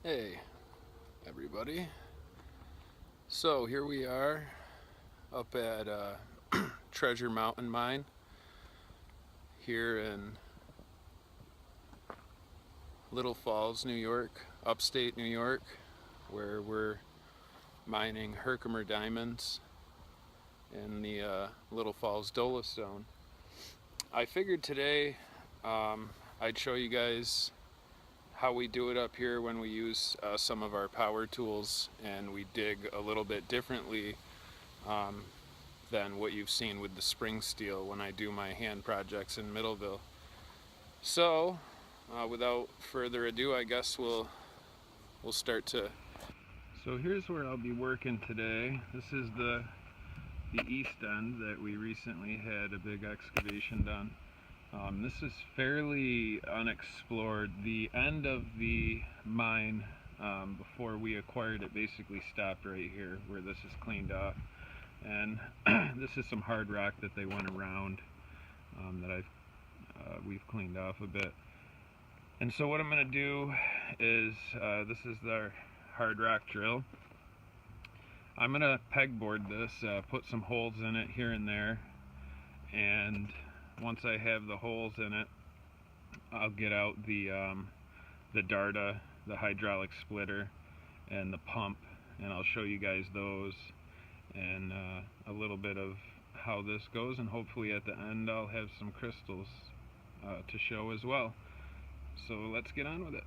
Hey, everybody. So here we are up at Treasure Mountain Mine here in Little Falls, New York, upstate New York, where we're mining Herkimer diamonds in the Little Falls Dolostone. I figured today I'd show you guys how we do it up here when we use some of our power tools and we dig a little bit differently than what you've seen with the spring steel when I do my hand projects in Middleville. So without further ado, I guess we'll start to. So here's where I'll be working today. This is the east end that we recently had a big excavation done. This is fairly unexplored. The end of the mine before we acquired it basically stopped right here where this is cleaned off. And this is some hard rock that they went around that we've cleaned off a bit. And so what I'm going to do is, this is our hard rock drill. I'm going to pegboard this, put some holes in it here and there, and once I have the holes in it, I'll get out the Darda, the hydraulic splitter, and the pump, and I'll show you guys those and a little bit of how this goes, and hopefully at the end I'll have some crystals to show as well. So let's get on with it.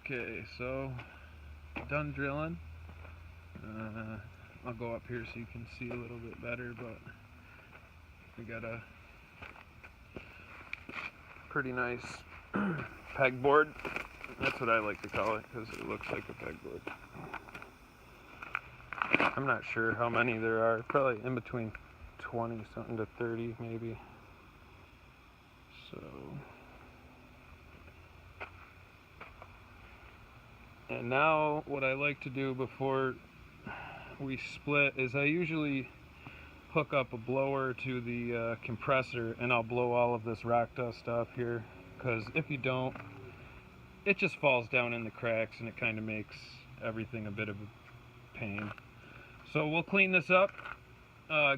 Okay, so done drilling. I'll go up here so you can see a little bit better, but we got a pretty nice pegboard. That's what I like to call it because it looks like a pegboard. I'm not sure how many there are, probably in between 20 something to 30 maybe. So, and now what I like to do before we split is I usually hook up a blower to the compressor, and I'll blow all of this rock dust off here, because if you don't, it just falls down in the cracks and it kind of makes everything a bit of a pain. So we'll clean this up,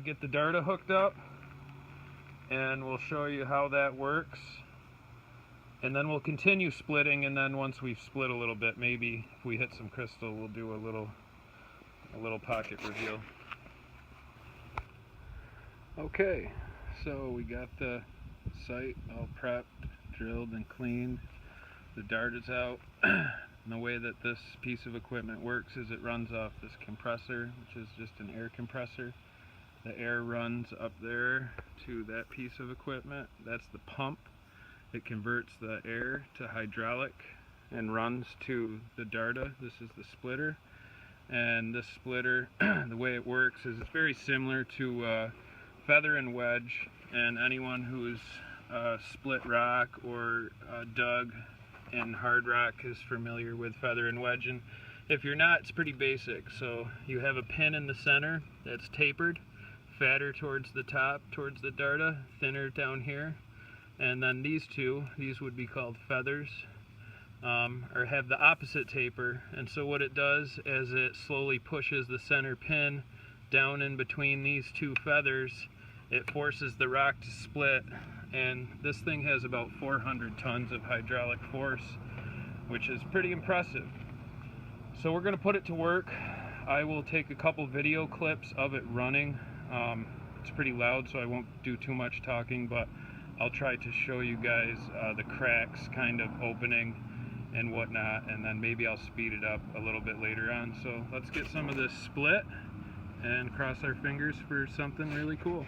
get the Darda hooked up, and we'll show you how that works. And then we'll continue splitting, and then once we've split a little bit, maybe if we hit some crystal, we'll do a little pocket reveal. Okay, so we got the site all prepped, drilled and cleaned. The Darda's out. And the way that this piece of equipment works is it runs off this compressor, which is just an air compressor. The air runs up there to that piece of equipment. That's the pump. It converts the air to hydraulic and runs to the Darda. This is the splitter. And this splitter, the way it works is it's very similar to feather and wedge. And anyone who's split rock or dug in hard rock is familiar with feather and wedge. And if you're not, it's pretty basic. So you have a pin in the center that's tapered, fatter towards the top, towards the Darda, thinner down here. And then these would be called feathers, or have the opposite taper. And so what it does is it slowly pushes the center pin down in between these two feathers. It forces the rock to split, and this thing has about 400 tons of hydraulic force, which is pretty impressive. So we're going to put it to work. I will take a couple video clips of it running. It's pretty loud, so I won't do too much talking, but I'll try to show you guys the cracks kind of opening and whatnot, and then maybe I'll speed it up a little bit later on. So let's get some of this split and cross our fingers for something really cool.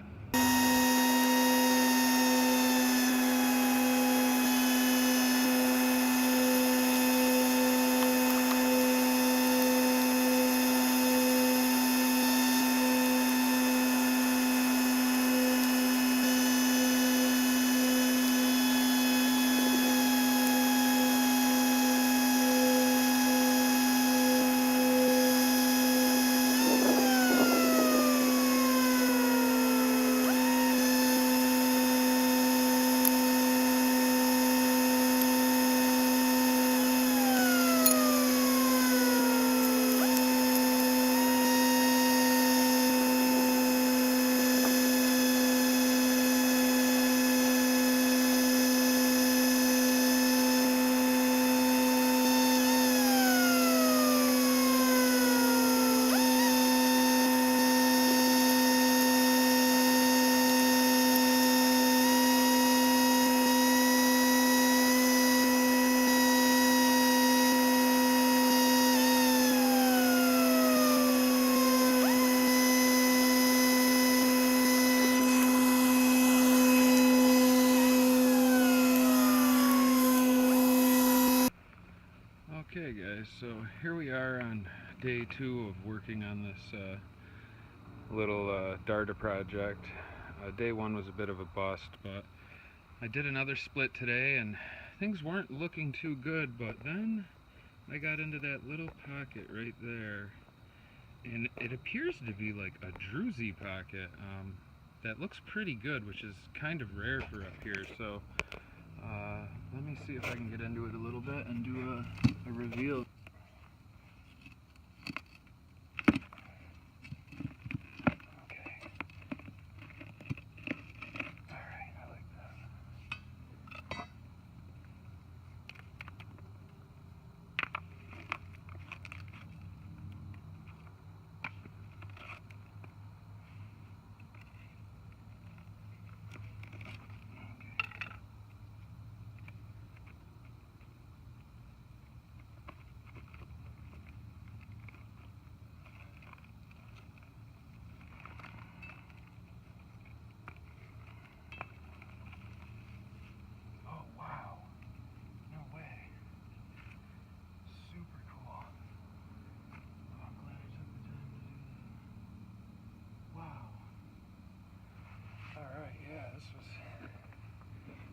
Okay guys, so here we are on day 2 of working on this little Darda project. Day 1 was a bit of a bust, but I did another split today and things weren't looking too good, but then I got into that little pocket right there, and it appears to be like a drusy pocket that looks pretty good, which is kind of rare for up here. So let me see if I can get into it a little bit and do a reveal.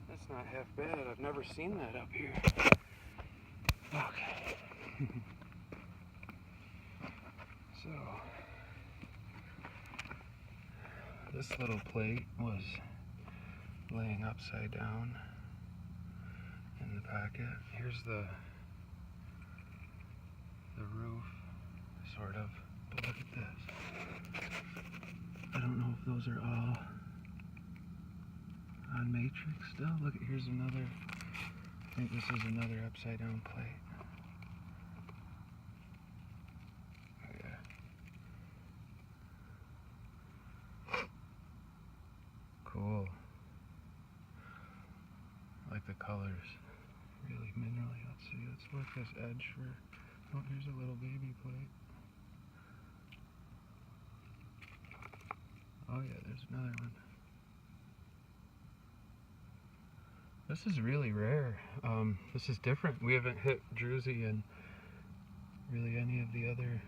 That's not half bad. I've never seen that up here. Okay. So, this little plate was laying upside down in the pocket. Here's the roof, sort of. But look at this. I don't know if those are all on matrix still. Look, here's another. I think this is another upside down plate. Oh yeah. Cool. I like the colors. Really minerally. Let's see. Let's work this edge for. Oh, here's a little baby plate. Oh yeah, there's another one. This is really rare. This is different. We haven't hit drusy and really any of the other.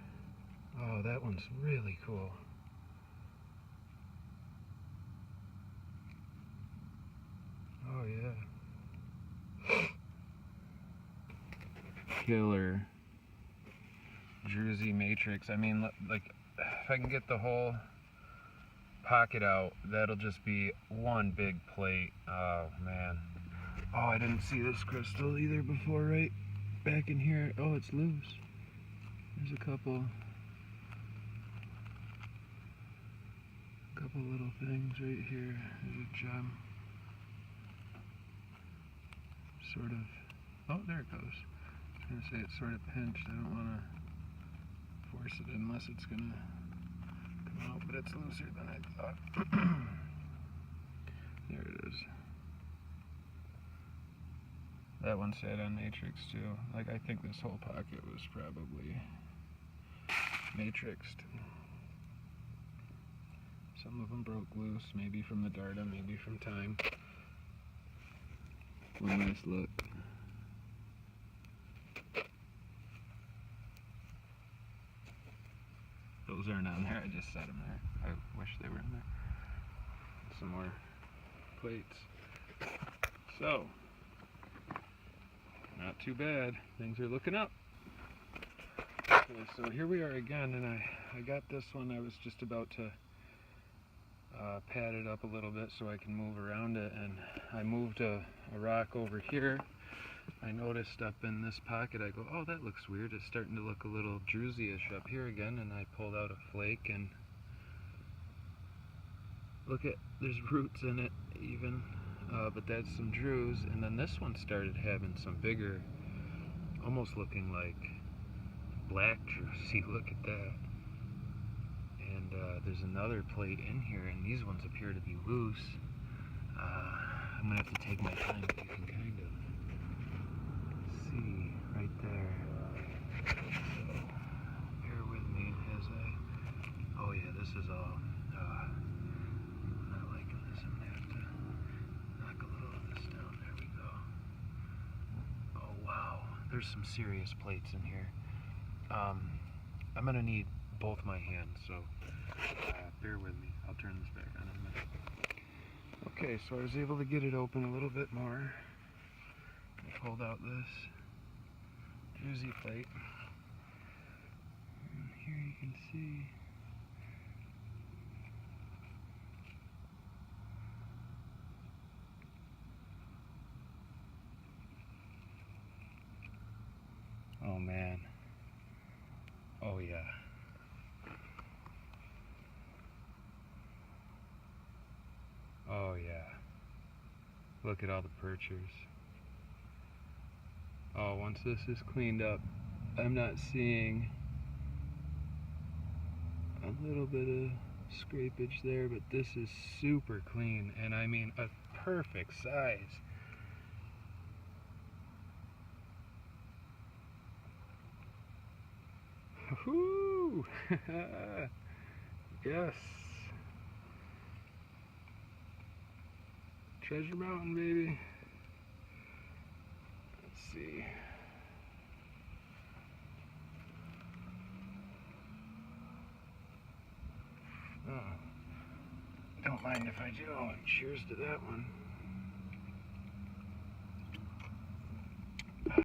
Oh, that one's really cool. Oh yeah. Killer drusy matrix. I mean, like, if I can get the whole pocket out, that'll just be one big plate. Oh man. Oh, I didn't see this crystal either before, right back in here. Oh, it's loose. There's a couple little things right here. There's a gem. Sort of. Oh, there it goes. I was gonna say it's sort of pinched. I don't want to force it unless it's gonna come out, but it's looser than I thought. There it is. That one sat on matrix too. Like, I think this whole pocket was probably matrixed. Some of them broke loose, maybe from the Darda, maybe from time. One last look. Those aren't on there, I just set them there. I wish they were in there. Some more plates. So, not too bad. Things are looking up. Okay, so here we are again, and I got this one. I was just about to pad it up a little bit so I can move around it, and I moved a rock over here. I noticed up in this pocket, I go, oh, that looks weird. It's starting to look a little drusy-ish up here again, and I pulled out a flake, and look at, there's roots in it even, but that's some druse. And then this one started having some bigger, almost looking like black drusy. Look at that. And there's another plate in here, and these ones appear to be loose. I'm gonna have to take my time, but you can kind of see right there. So bear with me as I, oh yeah, this is all, I'm not liking this. I'm gonna have to knock a little of this down. There we go. Oh wow, there's some serious plates in here. I'm gonna need both my hands, so bear with me. I'll turn this back on in a minute. Okay, so I was able to get it open a little bit more. I pulled out this drusy plate. And here you can see. Oh man. Oh yeah. Oh yeah. Look at all the perchers. Oh, once this is cleaned up, I'm not seeing a little bit of scrapage there, but this is super clean, and I mean a perfect size. Woohoo! Yes. Treasure Mountain, baby. Let's see. Oh, don't mind if I do. Cheers to that one.